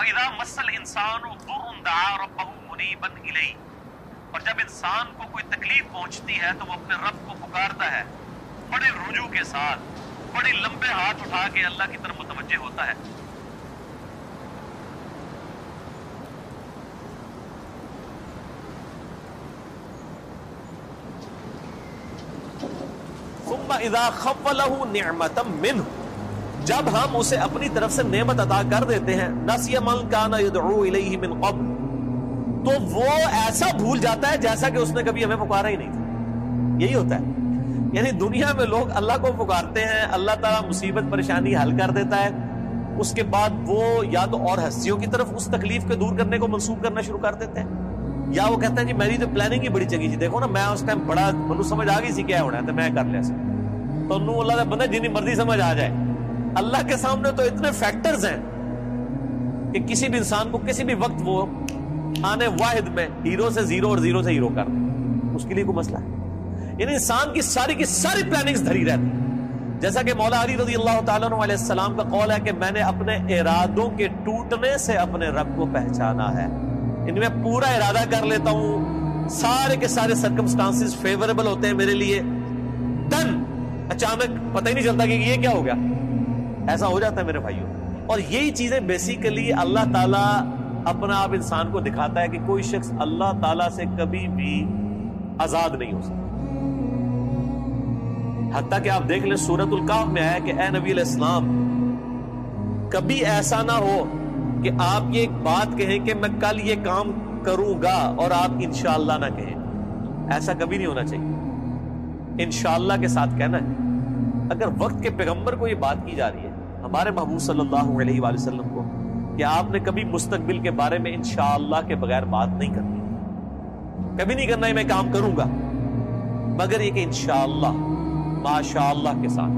وَإِذَا مَسَّ الْإِنسَانُ ضُرٌّ دَعَا رَبَّهُ مُنِيبًا إِلَيْهِ، اور جب انسان کو کوئی تکلیف پہنچتی ہے تو وہ اپنے رب کو پکارتا ہے بڑے رجوع کے ساتھ، بڑے لمبے ہاتھ اٹھا کے اللہ کی طرف متوجہ ہوتا ہے. ثم اذا خولہ نعمتا منہ، جب ہم اسے اپنی طرف سے نعمت عطا کر دیتے ہیں، نسی من کان یدعو الیہ من قبل، تو وہ ایسا بھول جاتا ہے جیسا کہ اس نے کبھی ہمیں پکارا ہی نہیں تھا. یہی ہوتا ہے. یعنی دنیا میں لوگ اللہ کو پکارتے ہیں، اللہ تعالیٰ مصیبت پریشانی حل کر دیتا ہے، اس کے بعد وہ یا تو اور ہستیوں کی طرف اس تکلیف کو دور کرنے کو منسوخ کرنا شروع کر دیتے ہیں، یا وہ کہتے ہیں جی میری تو پلاننگ ہی بڑی چنگی سی، دیکھو نا میں اس ٹائم بڑا منو سمجھ آ گئی سی کیا ہونا ہے تو میں کر لیا سی. تو انہوں اللہ کا بندہ جنی مرضی سمجھ آ جائے، اللہ کے سامنے تو اتنے فیکٹرز ہیں کہ کسی بھی انسان کو کسی بھی وقت وہ آنے واحد میں ہیرو سے زیرو اور زیرو سے ہیرو کر دے، اس کے لیے کوئی مسئلہ ہے. یعنی انسان کی ساری پلاننگز دھری رہتی، جیسا کہ مولا علی رضی اللہ تعالیٰ عنہ علیہ السلام کا قول ہے کہ میں نے اپنے ارادوں کے ٹوٹنے سے اپنے رب کو پہچانا ہے. یعنی میں پورا ارادہ کر لیتا ہوں، سارے کے سارے سرکمسٹانسز فیوریبل ہوتے ہیں میرے لیے، ڈن، اچانک پتہ ہی نہیں چلتا کہ یہ کیا ہو گیا. ایسا ہو جاتا ہے میرے بھائیوں. اور یہی چیزیں بیسیکلی اللہ تعالیٰ اپنا آپ انسان کو دکھاتا ہے کہ کوئی شخص اللہ تعالیٰ سے کبھی بھی آزاد نہیں ہو سکتا. حتیٰ کہ آپ دیکھ لیں سورۃ الکہف میں آیا کہ اے نبی علیہ السلام کبھی ایسا نہ ہو کہ آپ یہ ایک بات کہیں کہ میں کل یہ کام کروں گا اور آپ انشاءاللہ نہ کہیں. ایسا کبھی نہیں ہونا چاہیے، انشاءاللہ کے ساتھ کہنا ہے. اگر وقت کے پیغمبر کو یہ بات کی جا رہی ہے، ہمارے محبوب صلی اللہ علیہ وآلہ وسلم کو، کہ آپ نے کبھی مستقبل کے بارے میں انشاءاللہ کے بغیر بات نہیں کرنی، کبھی نہیں کرنا ہے میں کام کروں گا، مگر یہ کہ انشاءاللہ ماشاءاللہ کے ساتھ.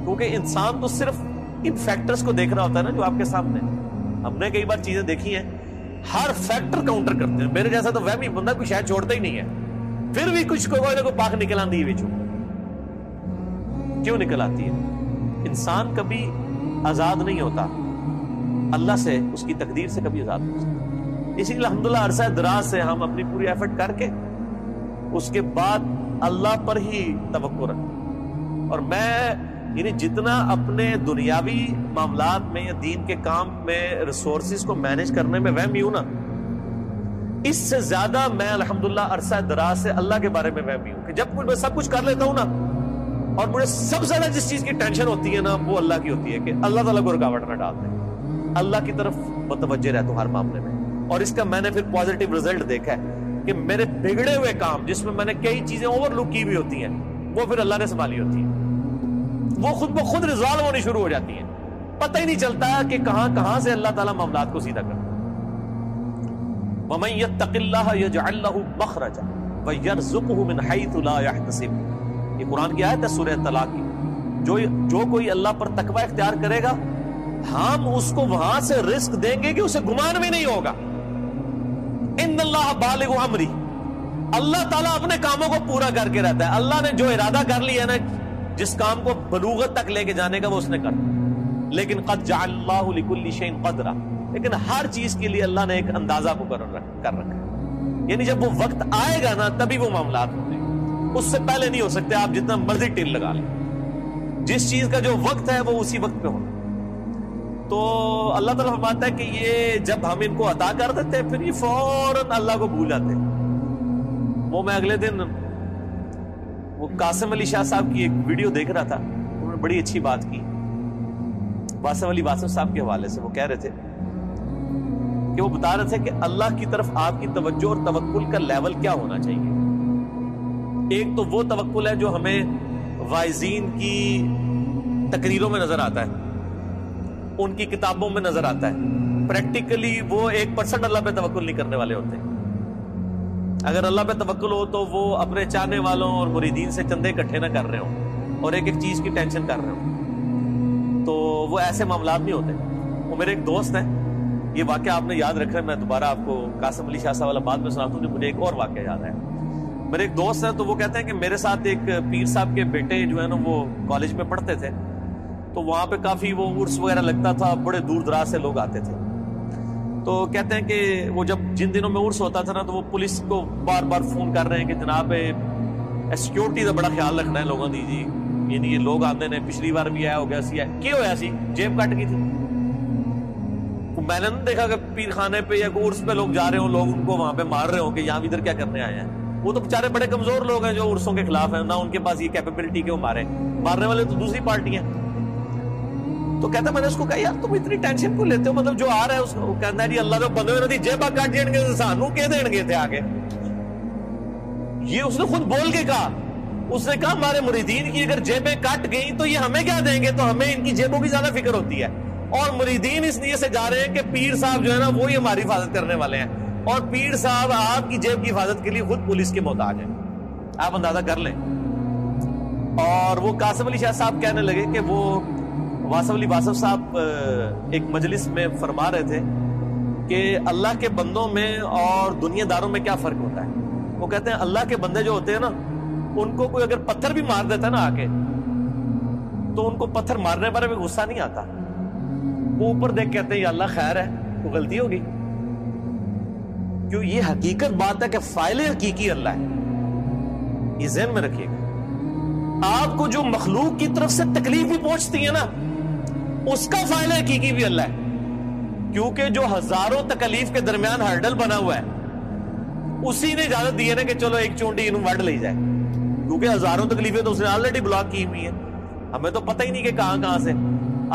کیونکہ انسان تو صرف ان فیکٹرز کو دیکھ رہا ہوتا ہے نا جو آپ کے سامنے. ہم نے کئی بار چیزیں دیکھی ہیں، ہر فیکٹر کاؤنٹر کرتے ہیں. میرے جیسا تو وہمی بندہ کوئی شاید چھوڑتا ہی نہیں ہے، پھر بھی کچھ کوئی نہ کوئی پاک نکل آتی ہے بچوں. کیوں نکل آتی ہے؟ انسان کبھی آزاد نہیں ہوتا اللہ سے، اس کی تقدیر سے کبھی آزاد نہیں ہو سکتا. اسی لیے الحمدللہ عرصہ دراز سے ہم اپنی پوری ایفرٹ کر کے اس کے بعد اللہ پر ہی توقع رکھتے. اور میں یعنی جتنا اپنے دنیاوی معاملات میں یا دین کے کام میں ریسورسز کو مینج کرنے میں وہمی ہوں نا، اس سے زیادہ میں الحمدللہ عرصہ دراز سے اللہ کے بارے میں وہمی ہوں کہ جب میں سب کچھ کر لیتا ہوں نا، اور مجھے سب سے زیادہ جس چیز کی ٹینشن ہوتی ہے نا وہ اللہ کی ہوتی ہے کہ اللہ تعالیٰ کو رکاوٹ نہ ڈال دیں. اللہ کی طرف متوجہ رہتا ہوں ہر معاملے میں. اور اس کا میں نے پھر پازیٹیو رزلٹ دیکھا ہے کہ میرے بگڑے ہوئے کام جس میں میں نے کئی چیزیں اوور لک کی ہوئی ہوتی ہیں وہ پھر اللہ نے سنبھالی ہوتی ہیں، وہ خود بخود ریزالو ہونی شروع ہو جاتی ہیں. پتہ ہی نہیں چلتا کہ کہاں سے اللہ تعالیٰ معاملات کو سیدھا کرتا ہے. وَمَن يَتَّقِ اللَّهَ يَجْعَل لَّهُ مَخْرَجًا وَيَرْزُقْهُ مِنْ حَيْثُ لَا يَحْتَسِبُ. یہ قرآن کی آیت ہے سورہ طلاق کی. جو کوئی اللہ پر تقوی اختیار کرے گا ہم اس کو وہاں سے رزق دیں گے کہ اسے گمان بھی نہیں ہوگا. ان اللہ بالغ امری، اللہ تعالیٰ اپنے کاموں کو پورا کر کے رہتا ہے. اللہ نے جو ارادہ کر لیا نا، جس کام کو بلوغت تک لے کے جانے کا وہ اس نے کر. لیکن قد جعل اللہ لکل شیء قدرا، لیکن ہر چیز کے لیے اللہ نے ایک اندازہ مقرر کر رکھا ہے. یعنی جب وہ وقت آئے گا نا تبھی وہ معاملات ہوں گے، اس سے پہلے نہیں ہو سکتے. آپ جتنا مرضی ٹل لگا لیں، جس چیز کا جو وقت ہے وہ اسی وقت پہ ہونا. تو اللہ تعالیٰ فرماتا ہے کہ یہ جب ہم ان کو عطا کر دیتے ہیں پھر یہ فوراً اللہ کو بھول جاتے ہیں. وہ میں اگلے دن وہ قاسم علی شاہ صاحب کی ایک ویڈیو دیکھ رہا تھا، انہوں نے بڑی اچھی بات کی واسف علی واسف صاحب کے حوالے سے. وہ کہہ رہے تھے کہ وہ بتا رہے تھے کہ اللہ کی طرف آپ کی توجہ اور توکل کا لیول کیا ہونا چاہیے. ایک تو وہ توکل ہے جو ہمیں واعظین کی تقریروں میں نظر آتا ہے، ان کی کتابوں میں نظر آتا ہے. پریکٹیکلی وہ 1% اللہ پہ توکل نہیں کرنے والے ہوتے. اگر اللہ پہ توکل ہو تو وہ اپنے چاہنے والوں اور مریدین سے چندے اکٹھے نہ کر رہے ہوں اور ایک ایک چیز کی ٹینشن کر رہے ہوں، تو وہ ایسے معاملات نہیں ہوتے. وہ میرے ایک دوست ہیں، یہ واقعہ آپ نے یاد رکھا ہے، میں دوبارہ آپ کو قاسم علی شاہ صاحب والا بات میں سناتا ہوں. مجھے ایک اور واقعہ یاد ہے. میرے ایک دوست ہیں تو وہ کہتے ہیں کہ میرے ساتھ ایک پیر صاحب کے بیٹے جو ہے نا وہ کالج میں پڑھتے تھے، تو وہاں پہ کافی وہ عرس وغیرہ لگتا تھا، بڑے دور دراز سے لوگ آتے تھے. تو کہتے ہیں کہ وہ جب جن دنوں میں عرس ہوتا تھا نا، تو وہ پولیس کو بار بار فون کر رہے ہیں کہ جناب سیکورٹی کا بڑا خیال رکھنا ہے لوگوں دی جی، یعنی یہ لوگ آتے ہیں، پچھلی بار بھی آیا ہو گیا سی ہے، کیوں ہوا سی؟ جیب کٹ گئی تھی۔ میں نے دیکھا کہ پیر خانے پہ یا عرس پہ لوگ جا رہے ہوں، لوگ ان کو وہاں پہ مار رہے ہوں کہ یہاں ادھر کیا کرنے آئے ہیں۔ وہ تو بےچارے بڑے کمزور لوگ ہیں جو عرسوں کے خلاف ہیں، نہ ان کے پاس یہ کیپیبلٹی کہ وہ مارنے والے تو دوسری پارٹی ہیں۔ تو کہتا میں نے اس کو کہا یار تم اتنی ٹینشن کو لیتے ہو، مطلب جو آ رہا ہے اس کو کہنا ہے جی اللہ تو بندے ہوئے جیبا کٹ جائیں گے، سانو کہ دیں گے تھے آگے۔ یہ اس نے خود بول کے کہا، اس نے کہا ہمارے مریدین کی اگر جیبیں کٹ گئیں تو یہ ہمیں کیا دیں گے، تو ہمیں ان کی جیبوں کی زیادہ فکر ہوتی ہے۔ اور مریدین اس لیے سے جا رہے ہیں کہ پیر صاحب جو ہے نا وہی ہماری حفاظت کرنے والے ہیں، اور پیر صاحب آپ کی جیب کی حفاظت کے لیے خود پولیس کے محتاج ہیں، آپ اندازہ کر لیں۔ اور وہ قاسم علی شاہ صاحب کہنے لگے کہ وہ واصف علی واصف صاحب ایک مجلس میں فرما رہے تھے کہ اللہ کے بندوں میں اور دنیا داروں میں کیا فرق ہوتا ہے۔ وہ کہتے ہیں اللہ کے بندے جو ہوتے ہیں نا، ان کو کوئی اگر پتھر بھی مار دیتا ہے نا آ کے، تو ان کو پتھر مارنے پر بھی غصہ نہیں آتا، وہ اوپر دیکھ کہتے ہیں یا اللہ خیر ہے، کوئی غلطی ہوگی، کیوں یہ حقیقت بات ہے کہ فاعل حقیقی اللہ ہے، یہ ذہن میں رکھیے گا۔ آپ کو جو مخلوق کی طرف سے تکلیف بھی پہنچتی ہے نا، اس کا فاعل حقیقی بھی اللہ ہے، کیونکہ جو ہزاروں تکلیف کے درمیان ہرڈل بنا ہوا ہے اسی نے اجازت دی ہے نا کہ چلو ایک چونٹی انہوں وڈ لے جائے، کیونکہ ہزاروں تکلیفیں تو اس نے آلریڈی بلاک کی ہوئی ہیں، ہمیں تو پتہ ہی نہیں کہ کہاں کہاں سے۔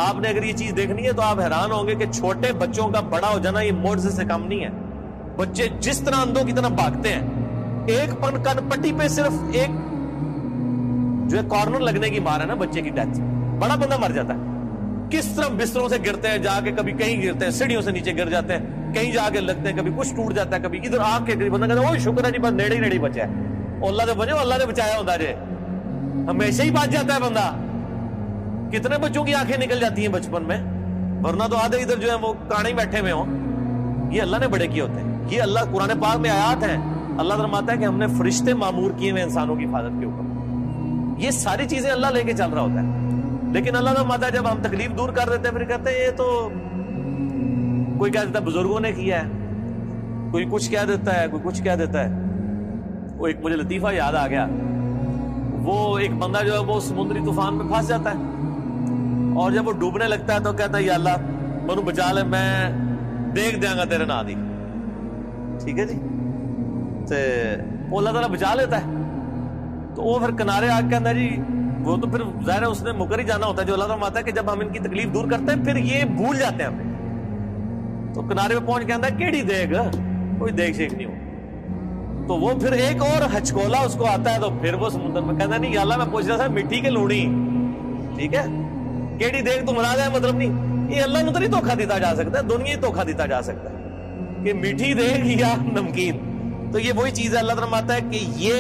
آپ نے اگر یہ چیز دیکھنی ہے تو آپ حیران ہوں گے کہ چھوٹے بچوں کا بڑا ہو جانا یہ معجزے سے کم نہیں ہے۔ بچے جس طرح اندھوں کی طرح بھاگتے ہیں، ایک کن پٹی پہ صرف ایک جو ہے کارنر لگنے کی مار ہے نا بچے کی ڈیتھ، بڑا بندہ مر جاتا ہے۔ کس طرح بستروں سے گرتے ہیں، جا کے کبھی کہیں گرتے ہیں، سیڑھیوں سے نیچے گر جاتے ہیں، کہیں جا کے لگتے ہیں، کبھی کچھ ٹوٹ جاتا ہے، کبھی ادھر آ کے بندہ کہتا ہے وہ شکر ہے جی بس نیڑے ہی نیڑے بچا ہے، اللہ نے بچے اللہ نے بچایا ہوتا ہے، ہمیشہ ہی بچ جاتا ہے بندہ۔ کتنے بچوں کی آنکھیں نکل جاتی ہیں بچپن میں، ورنہ تو آدھے ادھر جو ہے وہ کانے بیٹھے ہوئے ہوں، یہ اللہ نے بڑے کیے ہوتے ہیں۔ یہ اللہ قرآن پاک میں آیات ہیں، اللہ فرماتا ہے کہ ہم نے فرشتے معمور کیے ہوئے انسانوں کی حفاظت کے اوپر، یہ ساری چیزیں اللہ لے کے چل رہا ہوتا ہے۔ لیکن اللہ فرماتا ہے جب ہم تکلیف دور کر دیتے ہیں پھر کہتے ہیں یہ تو کوئی کہہ دیتا ہے بزرگوں نے کیا ہے، کوئی کچھ کہہ دیتا ہے، کوئی کچھ کہہ دیتا ہے۔ وہ ایک مجھے لطیفہ یاد آ گیا، وہ ایک بندہ جو ہے وہ سمندری طوفان میں پھنس جاتا ہے، اور جب وہ ڈوبنے لگتا ہے تو کہتا ہے یا اللہ منو بچا لے، میں دیکھ دیا گا تیرے نہ دی، ٹھیک ہے جی، تو اللہ تعالیٰ بچا لیتا ہے۔ تو وہ پھر کنارے آ کے کہتا ہے جی، وہ تو پھر ظاہر ہے اس نے مکر ہی جانا ہوتا ہے، جو اللہ تعالیٰ فرماتا ہے کہ جب ہم ان کی تکلیف دور کرتے ہیں پھر یہ بھول جاتے ہیں ہمیں۔ تو کنارے پہ پہنچ کے کہتا ہے کیڑی دیکھ، کوئی دیکھ شیک نہیں ہو۔ تو وہ پھر ایک اور ہچکولا اس کو آتا ہے، تو پھر وہ سمندر میں کہتا ہے نہیں یا اللہ میں پوچھ رہا تھا مٹی کے لوڑی، ٹھیک ہے، کیڑی دیکھ تو مراد ہے مطلب نہیں، یہ اللہ نے تو نہیں دھوکہ دیتا جا سکتا ہے، دنیا ہی دھوکہ دیتا جا سکتا ہے کہ میٹھی دیکھ یا نمکین۔ تو یہ وہی چیز ہے، اللہ تعالیٰ فرماتا ہے کہ یہ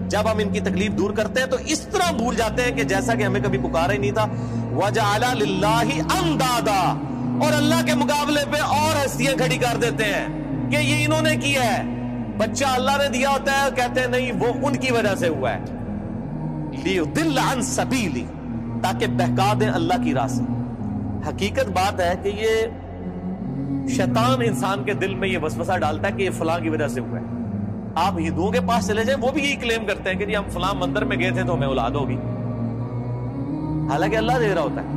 جب ہم ان کی تکلیف دور کرتے ہیں تو اس طرح بھول جاتے ہیں کہ جیسا کہ ہمیں کبھی پکارا ہی نہیں تھا۔ وَجَعَلَ لِلَّهِ أَنْدَادًا، اور اللہ کے مقابلے پہ اور ہستیاں کھڑی کر دیتے ہیں کہ یہ انہوں نے کیا ہے۔ بچہ اللہ نے دیا ہوتا ہے، کہتے ہیں نہیں وہ ان کی وجہ سے ہوا ہے، لِيُضِلَّ عَنْ سَبِيلِ، تاکہ بہکا دیں اللہ کی راہ سے۔ حقیقت بات ہے کہ یہ شیطان انسان کے دل میں یہ وسوسہ ڈالتا ہے کہ یہ فلاں کی وجہ سے ہوا ہے۔ آپ ہندوؤں کے پاس چلے جائیں، وہ بھی یہی کلیم کرتے ہیں کہ جی ہم فلاں مندر میں گئے تھے تو ہمیں اولاد ہوگی، حالانکہ اللہ دے رہا ہوتا ہے۔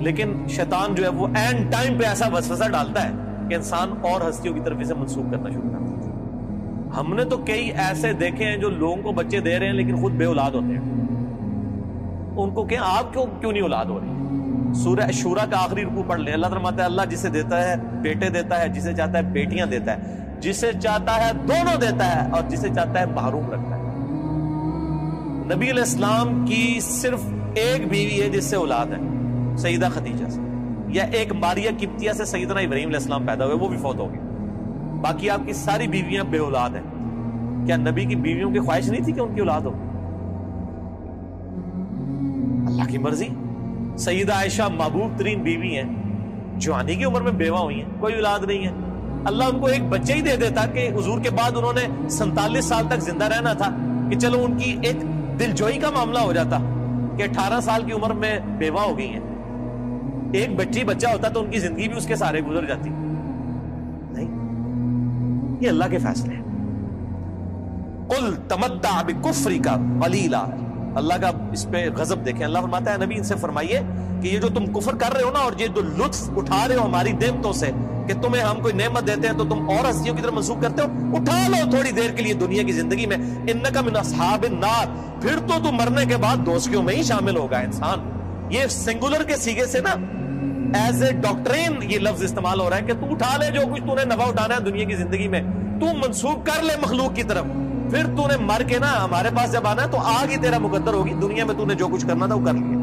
لیکن شیطان جو ہے وہ اینڈ ٹائم پہ ایسا وسوسہ ڈالتا ہے کہ انسان اور ہستیوں کی طرف اسے منسوخ کرنا شروع کرتا ہے۔ ہم نے تو کئی ایسے دیکھے ہیں جو لوگوں کو بچے دے رہے ہیں لیکن خود بے اولاد ہوتے ہیں، ان کو کہ آپ کیوں نہیں اولاد ہو رہی؟ سورہ شورا کا آخری رکوع پڑھ لیں، اللہ فرماتا ہے اللہ جسے دیتا ہے بیٹے دیتا ہے، جسے چاہتا ہے بیٹیاں دیتا ہے، جسے چاہتا ہے دونوں دیتا ہے، اور جسے چاہتا ہے محروم رکھتا ہے۔ نبی علیہ السلام کی صرف ایک بیوی ہے جس سے اولاد ہے، سیدہ خدیجہ سے، یا ایک ماریہ قبطیہ سے سیدنا ابراہیم علیہ السلام پیدا ہوئے، وہ بھی فوت ہو گئی، باقی آپ کی ساری بیویاں بے اولاد ہیں۔ کیا نبی کی بیویوں کی خواہش نہیں تھی کہ ان کی اولاد ہو؟ اللہ کی مرضی۔ سیدہ عائشہ محبوب ترین بیوی ہیں، جوانی کی عمر میں بیوہ ہوئی ہیں، کوئی اولاد نہیں ہے، اللہ ان کو ایک بچہ ہی دے دیتا کہ حضور کے بعد انہوں نے 47 سال تک زندہ رہنا تھا، کہ چلو ان کی ایک دل جوئی کا معاملہ ہو جاتا کہ 18 سال کی عمر میں بیوہ ہو گئی ہیں۔ ایک بچی بچہ ہوتا تو ان کی زندگی بھی اس کے سارے گزر جاتی. نہیں، یہ اللہ کے فیصلے ہیں. قل تمتع بکفرک قلیلا. اللہ کا اس پہ غضب دیکھیں. اللہ فرماتا ہے نبی ان سے فرمائیے کہ یہ جو تم کفر کر رہے ہو نا اور یہ جو لطف اٹھا رہے ہو ہماری نعمتوں سے کہ تمہیں ہم کوئی نعمت دیتے ہیں تو تم اور ہستیوں کی طرف منسوخ کرتے ہو، اٹھا لو تھوڑی دیر کے لیے دنیا کی زندگی میں. انک من اصحاب النار، پھر تو تم مرنے کے بعد دوزخیوں میں ہی شامل ہوگا انسان. یہ سنگولر کے سیغے سے نا ایز اے ڈاکٹرین یہ لفظ استعمال ہو رہا ہے کہ تو اٹھا لے جو کچھ تو نے نفع اٹھانا ہے دنیا کی زندگی میں، تو منسوخ کر لے مخلوق کی طرف. پھر تو نے مر کے نا ہمارے پاس جب آنا ہے تو آگ ہی تیرا مقدر ہوگی. دنیا میں تو نے جو کچھ کرنا تھا وہ کر لیا.